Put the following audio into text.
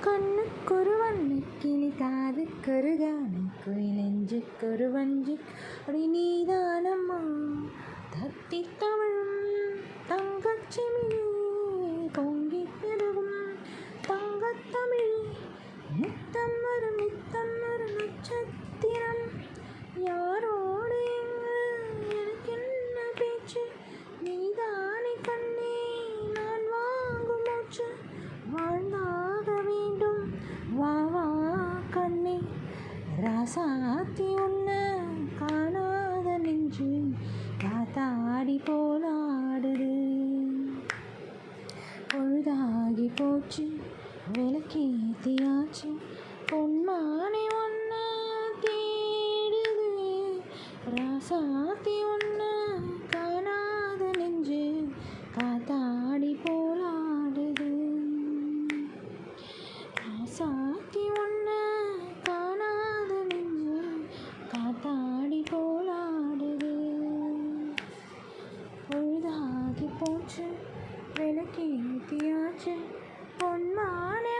கண்ணுக்கொரு வண்ணக்கிளி காதுக்கொரு கானக்குயில் நெஞ்சுக்கொரு வஞ்சி அடி நீதானம்மா தத்தி தமிழும் தங்கச்சிமிழி பொங்கி பெருகும் தங்கத்தமிழ் நித்தம் ஒரு நட்சத்திரம் யாரோடு எங்கு எனக்கென்ன பேச்சு நீதானே கண்ணே நான் வாங்கும் மூச்சு வாழ்ந்தாக வேண்டும் வா வா கண்ணே ராசாத்தி உன்ன காணாத நெஞ்சு காத்தாடி போலாடுது பொழுதாகி போச்சு விளக்கேத்தியாச்சு பொன்மானே ஒன்ன தேடுது ராசாத்தி உன்ன காணாத நெஞ்சு காத்தாடி போலாடுது ராசாத்தி உன்ன காணாத நெஞ்சு காத்தாடி போலாடுது பொழுதாகி போச்சு விளக்கேத்தியாச்சு பொன்மானே